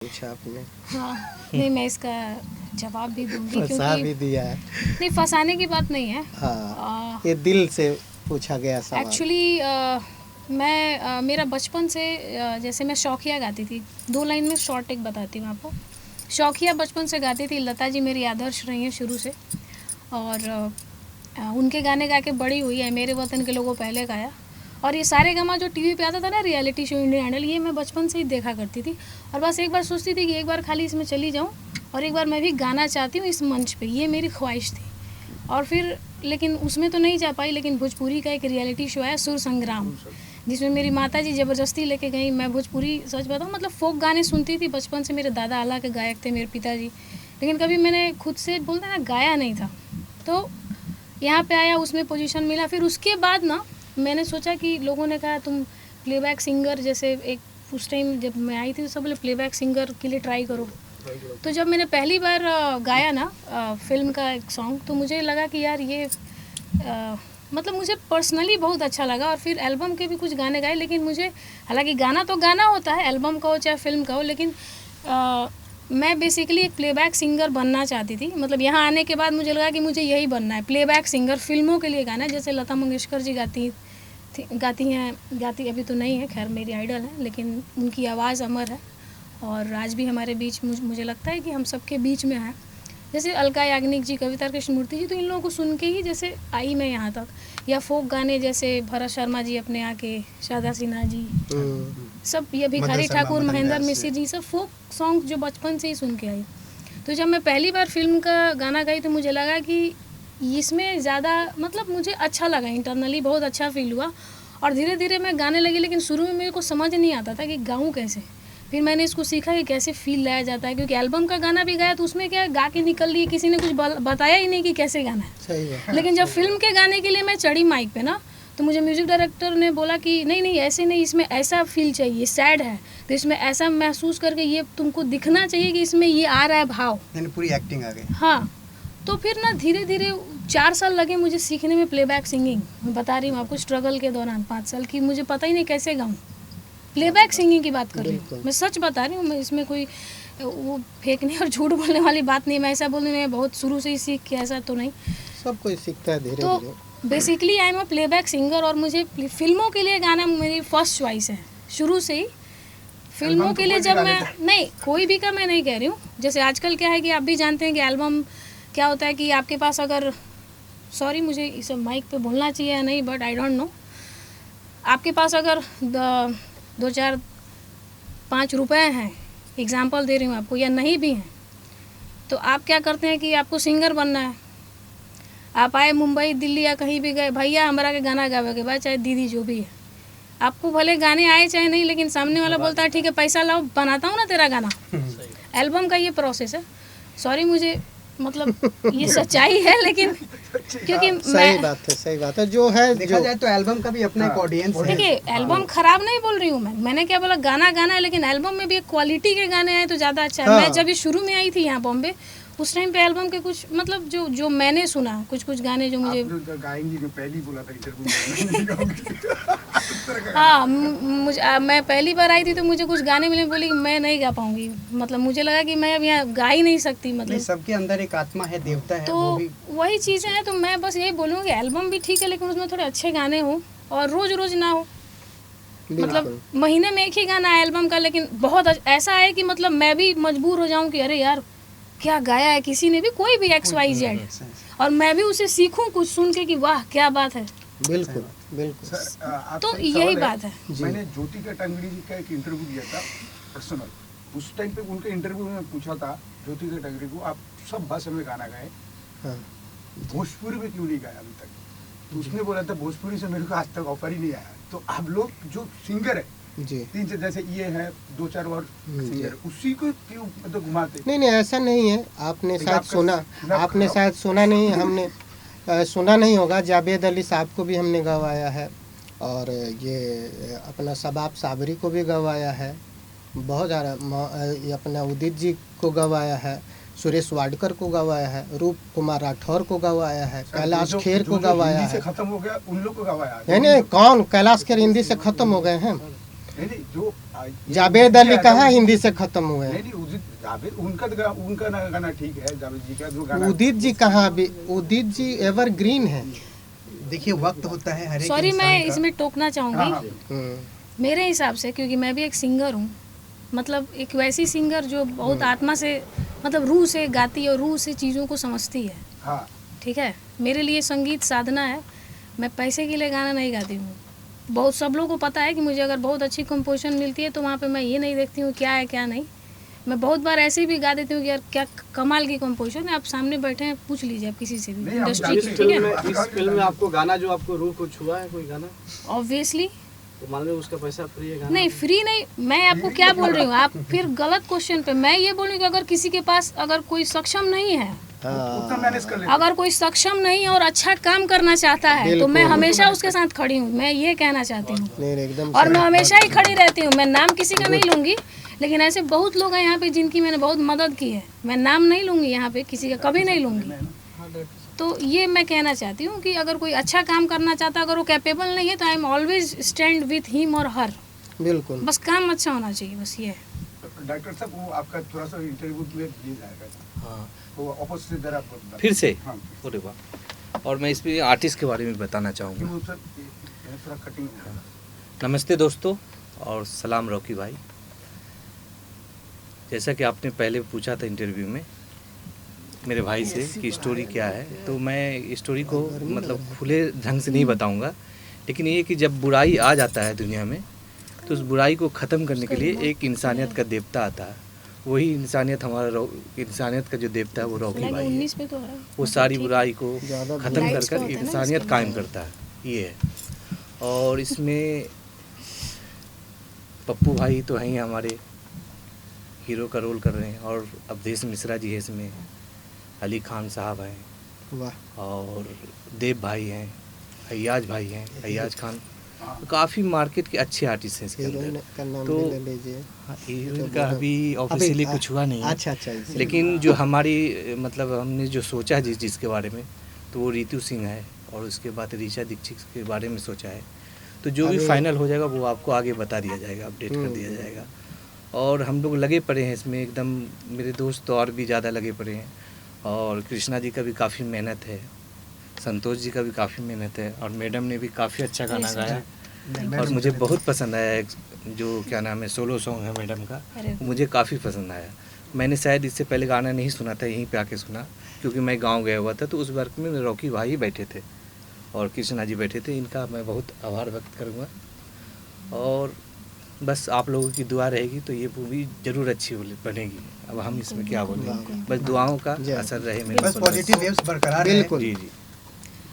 पूछा आपने। हाँ, नहीं मैं इसका जवाब भी दूंगी फंसा भी क्योंकि दिया है। नहीं फंसाने की बात नहीं है। हाँ, ये दिल से पूछा गया सवाल। एक्चुअली मैं मेरा बचपन से जैसे मैं शौकिया गाती थी। 2 लाइन में शॉर्ट एक बताती हूँ आपको। शौकिया बचपन से गाती थी। लता जी मेरी आदर्श रही हैं शुरू से और उनके गाने गा के बड़ी हुई है। मेरे वतन के लोगों पहले गाया और ये सारे गामा जो टीवी पे आता था ना, रियलिटी शो इंडियन आइडल, ये मैं बचपन से ही देखा करती थी और बस एक बार सोचती थी कि एक बार खाली इसमें चली जाऊँ और एक बार मैं भी गाना चाहती हूँ इस मंच पे। ये मेरी ख्वाहिश थी और फिर लेकिन उसमें तो नहीं जा पाई। लेकिन भोजपुरी का एक रियलिटी शो है सुर संग्राम, जिसमें मेरी माता जी ज़बरदस्ती लेके गई। मैं भोजपुरी सच बताऊँ मतलब फोक गाने सुनती थी बचपन से। मेरे दादा आला के गायक थे मेरे पिताजी, लेकिन कभी मैंने खुद से बोलते ना गाया नहीं था। तो यहाँ पे आया, उसमें पोजीशन मिला। फिर उसके बाद ना मैंने सोचा कि लोगों ने कहा तुम प्लेबैक सिंगर जैसे एक उस टाइम जब मैं आई थी तो सब बोले प्लेबैक सिंगर के लिए ट्राई करो। तो जब मैंने पहली बार गाया ना फिल्म का एक सॉन्ग, तो मुझे लगा कि यार ये मतलब मुझे पर्सनली बहुत अच्छा लगा। और फिर एल्बम के भी कुछ गाने गाए। लेकिन मुझे हालांकि गाना तो गाना होता है, एल्बम का हो चाहे फिल्म का हो, लेकिन मैं बेसिकली एक प्लेबैक सिंगर बनना चाहती थी। मतलब यहाँ आने के बाद मुझे लगा कि मुझे यही बनना है, प्लेबैक सिंगर। फिल्मों के लिए गाना, जैसे लता मंगेशकर जी गाती अभी तो नहीं है, खैर मेरी आइडल है, लेकिन उनकी आवाज़ अमर है और आज भी हमारे बीच मुझे लगता है कि हम सबके बीच में है। जैसे अलका याग्निक जी, कविता कृष्णमूर्ति जी, तो इन लोगों को सुन के ही जैसे आई मैं यहाँ तक। या फोक गाने जैसे भरत शर्मा जी अपने आके, शारदा सिन्हा जी, सब ये भिखारी ठाकुर, महेंद्र मिश्र जी, सब फोक सॉन्ग जो बचपन से ही सुन के आई। तो जब मैं पहली बार फिल्म का गाना गाई तो मुझे लगा कि इसमें ज़्यादा मतलब मुझे अच्छा लगा, इंटरनली बहुत अच्छा फील हुआ और धीरे धीरे मैं गाने लगी। लेकिन शुरू में मेरे को समझ नहीं आता था कि गाऊँ कैसे। फिर मैंने इसको सीखा कि कैसे फील लाया जाता है, क्योंकि एल्बम का गाना भी गाया तो उसमें क्या गा के निकल रही है, किसी ने कुछ बताया ही नहीं कि कैसे गाना है। सही है। लेकिन जब फिल्म के गाने के लिए मैं चढ़ी माइक पे ना, तो मुझे म्यूज़िक डायरेक्टर ने बोला कि नहीं नहीं ऐसे नहीं, इसमें ऐसा फील चाहिए, सैड है तो इसमें ऐसा महसूस करके ये तुमको दिखना चाहिए कि इसमें ये आ रहा है भाव, यानी पूरी एक्टिंग आ गई। हाँ। तो फिर ना धीरे धीरे 4 साल लगे मुझे सीखने में प्लेबैक सिंगिंग। मैं बता रही हूँ आपको, स्ट्रगल के दौरान 5 साल की मुझे पता ही नहीं कैसे गाऊँ। प्लेबैक सिंगिंग की बात कर रही हूँ, मैं सच बता रही हूँ। मैं इसमें कोई वो फेंकने और झूठ बोलने वाली बात नहीं। मैं ऐसा बोलने में बहुत शुरू से ही सीख के, ऐसा तो नहीं। सब कोई सीखता है धीरे तो धीरे। Basically I am a playback singer और मुझे फिल्मों के लिए गाना मेरी फर्स्ट चॉइस है शुरू से ही। फिल्मों के लिए जब मैं नहीं कोई भी का मैं नहीं कह रही हूँ। जैसे आजकल क्या है कि आप भी जानते हैं कि एल्बम क्या होता है कि आपके पास अगर, सॉरी मुझे इसे माइक पे बोलना चाहिए या नहीं, बट आई डोंट नो, आपके पास अगर 2-4-5 रुपए हैं, एग्जांपल दे रही हूँ आपको, या नहीं भी हैं, तो आप क्या करते हैं कि आपको सिंगर बनना है। आप आए मुंबई दिल्ली या कहीं भी गए, भैया हमारा के गाना गावे के बाद, चाहे दीदी जो भी है, आपको भले गाने आए चाहे नहीं, लेकिन सामने वाला बोलता है ठीक है पैसा लाओ, बनाता हूँ ना तेरा गाना। एल्बम का ये प्रोसेस है। सॉरी मुझे मतलब ये सच्चाई है, लेकिन क्योंकि सही बात है, सही बात है। जो है देखा जाए तो एल्बम का भी अपना एक ऑडियंस है। देखिए एल्बम खराब नहीं बोल रही हूँ मैंने क्या बोला, गाना गाना है, लेकिन एल्बम में भी एक क्वालिटी के गाने आए तो ज़्यादा अच्छा है। मैं जब ये शुरू में आई थी यहाँ बॉम्बे, उस टाइम पे एल्बम के कुछ मतलब जो मैंने सुना, कुछ गाने जो मुझे गाएंगी जो पहली बोला था इंटरव्यू हाँ मुझे मैं पहली बार आई थी तो मुझे कुछ गाने मिले, बोली मैं नहीं गा पाऊंगी। मतलब मुझे लगा कि मैं अब यहाँ गा ही नहीं सकती। मतलब सबके अंदर एक आत्मा है, देवता है, तो वो भी वही चीज़ें हैं। तो मैं बस यही बोलूँगी एल्बम भी ठीक है, लेकिन उसमें थोड़े अच्छे गाने हो और रोज़ रोज़ ना हो। मतलब महीने में एक ही गाना है एल्बम का, लेकिन बहुत ऐसा है कि मतलब मैं भी मजबूर हो जाऊँ कि अरे यार क्या गाया है किसी ने भी, कोई भी XYZ, और मैं भी उसे सीखूं कुछ सुन के कि वाह क्या बात है। बिल्कुल बिल्कुल। तो यही बात है। मैंने ज्योति का टंगड़ी जी का एक इंटरव्यू दिया था पर्सनल। उस टाइम पे उनके इंटरव्यू में पूछा था ज्योति का टंगड़ी को, आप सब भाषा में गाना गाए, हाँ। भोजपुरी में क्यों नहीं गाया अभी तक? तो उसने बोला था भोजपुरी से मेरे को आज तक ऑफर ही नहीं आया। तो आप लोग जो सिंगर है जी, 3 से जैसे ये है 2-4 और सिंगर, उसी को क्यों मतलब घुमाते? नहीं नहीं ऐसा नहीं है। आपने शायद सुना, आपने शायद सुना नहीं, हमने सुना नहीं होगा। जावेद अली साहब को भी हमने गवाया है और ये अपना शबाब साबरी को भी गवाया है, बहुत ज़्यादा। ये अपना उदित जी को गवाया है, सुरेश वाडकर को गवाया है, रूप कुमार राठौर को गवाया है, कैलाश खेर को गवाया है। खत्म हो गया उन लोग को गवाया नहीं नहीं कौन, कैलाश खेर हिंदी से खत्म हो गए हैं। नहीं नहीं, जो जावेद अली कहाँ हिंदी से खत्म हुए नहीं हैं? नहीं, उदित जावेद उनका गाना ठीक है, जावेद जी का जो गाना उदित जी कहाँ अभी? उदित जी एवरग्रीन है। देखिए वक्त होता है हर एक सॉरी, इंसान मैं का। इसमें टोकना हाँ, चाहूँगी। हाँ, मेरे हिसाब से, क्योंकि मैं भी एक सिंगर हूँ, मतलब एक वैसी सिंगर जो बहुत आत्मा से, मतलब रूह से गाती है और रूह से चीज़ों को समझती है। हाँ, ठीक है, मेरे लिए संगीत साधना है। मैं पैसे के लिए गाना नहीं गाती हूँ। बहुत सब लोगों को पता है कि मुझे अगर बहुत अच्छी कंपोजिशन मिलती है तो वहाँ पे मैं ये नहीं देखती हूँ क्या है क्या नहीं। मैं बहुत बार ऐसे भी गा देती हूँ कि यार क्या कमाल की कंपोजिशन है। आप सामने बैठे हैं, पूछ लीजिए आप किसी से भी नहीं, हम इंडस्ट्री जानते की, हैं। ठीक है। में- इस फिल्म में आपको गाना जो आपको रूह को छुआ है कोई गाना, ऑब्वियसली तो मान लो उसका पैसा फ्री है गाना? नहीं, फ्री नहीं। मैं आपको क्या बोल रही हूँ, आप फिर गलत क्वेश्चन पे। मैं ये बोल रही हूँ कि अगर किसी के पास अगर कोई सक्षम नहीं है, उतना मैनेज कर लेते अगर कोई सक्षम नहीं है और अच्छा काम करना चाहता है, तो मैं हमेशा उसके साथ खड़ी हूँ। मैं ये कहना चाहती हूँ। नहीं एकदम और मैं हमेशा ही खड़ी रहती हूँ। मैं नाम किसी का नहीं लूँगी, लेकिन ऐसे बहुत लोग हैं यहाँ पे जिनकी मैंने बहुत मदद की है। मैं नाम नहीं लूँगी यहाँ पे, किसी का कभी नहीं लूँगी। तो ये मैं कहना चाहती हूँ कि अगर कोई अच्छा काम करना चाहता है, अगर वो कैपेबल नहीं है, तो I am always stand with him और हर। बिल्कुल। बस काम अच्छा होना चाहिए, बस ये है। डॉक्टर साहब, वो आपका थोड़ा सा इंटरव्यू में दिया जाएगा, हाँ, वो ऑपोजिट इधर आपको बता- फिर से? हाँ, अरे वाह। और मैं इसमें आर्टिस्ट के बारे में बताना चाहूँगा। क्यों सर, ये थोड़ा कटिंग होगा। नमस्ते दोस्तों और सलाम रॉकी भाई। जैसा कि आपने पहले पूछा था इंटरव्यू में मेरे भाई से कि स्टोरी क्या है, तो मैं स्टोरी को मतलब खुले ढंग से नहीं बताऊंगा, लेकिन ये कि जब बुराई आ जाता है दुनिया में तो उस बुराई को ख़त्म करने के लिए एक इंसानियत का देवता आता है। वही इंसानियत इंसानियत का जो देवता है वो रॉकी भाई है। 19 पे तो है। वो सारी बुराई को ज़्यादा ख़त्म कर लाइट्स कर बहुत है ना इंसानियत इसके कायम करता है, ये है। और इसमें पप्पू भाई तो हैं हमारे, हीरो का रोल कर रहे हैं, और अवधेश मिश्रा जी है इसमें, अली खान साहब हैं, वाह। और देव भाई हैं, अय्याज भाई हैं, अय्याज खान। तो काफ़ी मार्केट के अच्छे आर्टिस्ट हैं इसके हीरोइन अंदर। का नाम तो भी ले लीजिए। हाँ, हीरोइन का अभी ऑफिशियली कुछ हुआ नहीं है। अच्छा अच्छा, इसलिए। लेकिन जो हमारी मतलब हमने जो सोचा जिसके बारे में, तो वो रितु सिंह है, और उसके बाद ऋचा दीक्षित के बारे में सोचा है। तो जो भी अरे- फाइनल हो जाएगा वो आपको आगे बता दिया जाएगा, अपडेट कर दिया जाएगा। और हम लोग लगे पड़े हैं इसमें एकदम, मेरे दोस्त तो और भी ज़्यादा लगे पड़े हैं, और कृष्णा जी का भी काफ़ी मेहनत है, संतोष जी का भी काफ़ी मेहनत है, और मैडम ने भी काफ़ी अच्छा गाना गाया, और मुझे बहुत पसंद आया। एक जो क्या नाम है सोलो सॉन्ग है मैडम का, अरे मुझे काफ़ी पसंद आया। मैंने शायद इससे पहले गाना नहीं सुना था, यहीं पे आके सुना, क्योंकि मैं गांव गया हुआ था, तो उस वर्क में रॉकी भाई बैठे थे और कृष्णा जी बैठे थे। इनका मैं बहुत आभार व्यक्त करूँगा, और बस आप लोगों की दुआ रहेगी तो ये मूवी ज़रूर अच्छी बनेगी। अब हम इसमें क्या बोलें, बस दुआओं का असर रहे मेरे बस ऊपर। पॉजिटिव वेव्स बरकरार रहे। बिल्कुल। जी जी।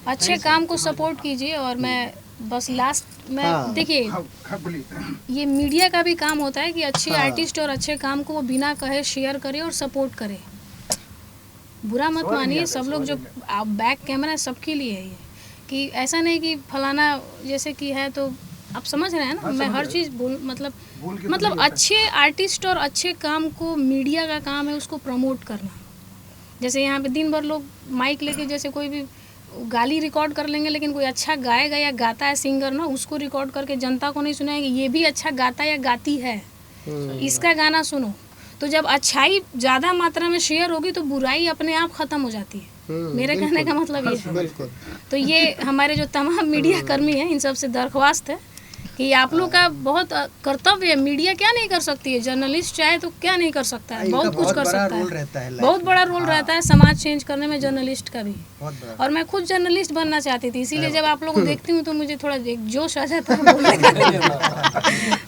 अच्छे काम को सपोर्ट कीजिए। और मैं बस लास्ट में हाँ। देखिए, हाँ, हाँ, बोलिए। ये मीडिया का भी काम होता है कि अच्छे हाँ। आर्टिस्ट और अच्छे काम को वो बिना कहे शेयर करे और सपोर्ट करे। बुरा मत सवाल नहीं मानिए, आता, सब लोग जो सवाल आप बैक कैमरा सबके लिए है ये, कि ऐसा नहीं कि फलाना जैसे कि है तो आप समझ रहे हैं ना। हाँ, मैं समझ हर रहे। चीज़ बोल मतलब भूल के तो मतलब नहीं होता। अच्छे आर्टिस्ट और अच्छे काम को मीडिया का काम है उसको प्रमोट करना। जैसे यहाँ पे दिन भर लोग माइक लेके जैसे कोई भी गाली रिकॉर्ड कर लेंगे, लेकिन कोई अच्छा गाएगा या गाता है सिंगर ना, उसको रिकॉर्ड करके जनता को नहीं सुनाएंगे ये भी अच्छा गाता या गाती है, इसका गाना सुनो। तो जब अच्छाई ज़्यादा मात्रा में शेयर होगी तो बुराई अपने आप ख़त्म हो जाती है। मेरे कहने का मतलब ये है। बिल्कुल। तो ये हमारे जो तमाम मीडिया कर्मी हैं इन सब से दरख्वास्त है कि आप लोग का बहुत कर्तव्य है। मीडिया क्या नहीं कर सकती है, जर्नलिस्ट चाहे तो क्या नहीं कर सकता है, इनका बहुत कुछ कर बड़ा सकता रोल है। रहता है लाइफ बहुत में। बड़ा रोल हाँ, रहता है समाज चेंज करने में जर्नलिस्ट का भी। बहुत बड़ा। और मैं खुद जर्नलिस्ट बनना चाहती थी, इसीलिए जब आप लोग को देखती हूँ तो मुझे थोड़ा एक जोश आ जाता है बोलने का।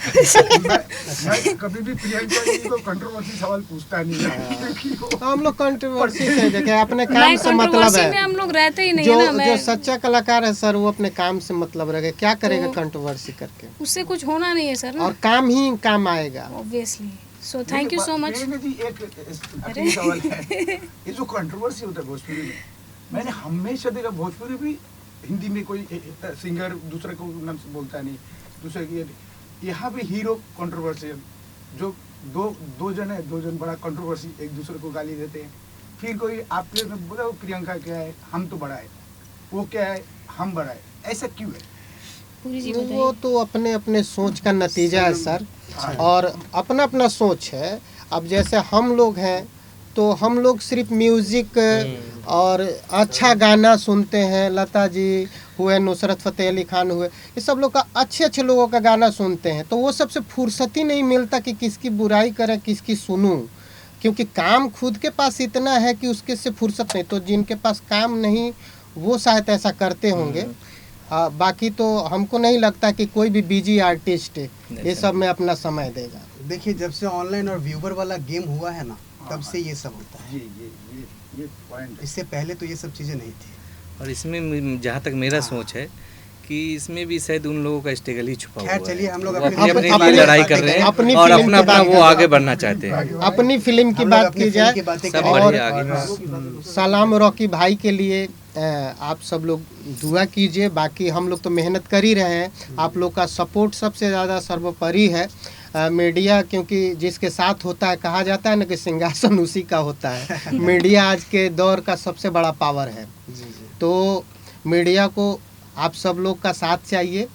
मैं कभी भी प्रियंका जी को कंट्रोवर्सी सवाल पूछता नहीं है, क्योंकि वो हम लोग कंट्रोवर्सी से देखे, अपने काम मैं से मतलब कंट्रोवर्सी में है। हम लोग रहते ही नहीं जो है ना। जो मैं सच्चा कलाकार है सर, वो अपने काम से मतलब रखे, क्या करेगा तो- कंट्रोवर्सी करके, उससे कुछ होना नहीं है सर ना, और काम ही काम आएगा। Obviously. So thank you so much. Priyanka ji, एक आखिरी सवाल है। ये जो कंट्रोवर्सी होता है भोजपुरी में, मैंने हमेशा देखा भोजपुरी भी हिंदी में कोई सिंगर दूसरे को नाम से बोलता नहीं, दूसरे की यहाँ भी हीरो कंट्रोवर्सी, जो दो जन है, दो जन बड़ा कंट्रोवर्सी एक दूसरे को गाली देते हैं। फिर कोई आपके बोला प्रियंका क्या है, हम तो बड़ा है, वो क्या है, हम बड़ा है, ऐसा क्यों है? पूरी जी वो बताइए। तो अपने अपने सोच का नतीजा है सर, और अपना अपना सोच है। अब जैसे हम लोग हैं तो हम लोग सिर्फ म्यूज़िक और अच्छा गाना सुनते हैं। लता जी हुए, नुसरत फ़तेह अली खान हुए, ये सब लोग का अच्छे अच्छे लोगों का गाना सुनते हैं, तो वो सबसे फुर्सत ही नहीं मिलता कि किसकी बुराई करें, किसकी सुनूं, क्योंकि काम खुद के पास इतना है कि उसके से फुर्सत नहीं। तो जिनके पास काम नहीं वो शायद ऐसा करते होंगे। बाकी तो हमको नहीं लगता कि कोई भी बिजी आर्टिस्ट ये सब में अपना समय देगा। देखिए, जब से ऑनलाइन और व्यूवर वाला गेम हुआ है ना, तब से ये सब होता है। ये पॉइंट है। इससे पहले तो ये सब चीज़ें नहीं थी। और इसमें जहाँ तक मेरा सोच है कि इसमें भी शायद उन लोगों का स्ट्रगल ही छुपा हुआ खैर है। चलिए, हम लोग वो अपनी अपनी अपनी अपनी लड़ाई कर रहे हैं अपनी और फिल्म अपना की अपना बात वो कर- आगे बढ़ना चाहते हैं। अपनी फिल्म की हम लोग बात अपनी की फिल्म जाए की बातें सब करें। बढ़िया और आगे। सलाम रॉकी भाई के लिए आप सब लोग दुआ कीजिए। बाकी हम लोग तो मेहनत कर ही रहे हैं, आप लोग का सपोर्ट सबसे ज़्यादा सर्वोपरि है। मीडिया, क्योंकि जिसके साथ होता है, कहा जाता है ना कि सिंहासन उसी का होता है। मीडिया आज के दौर का सबसे बड़ा पावर है। जी जी। तो मीडिया को आप सब लोग का साथ चाहिए।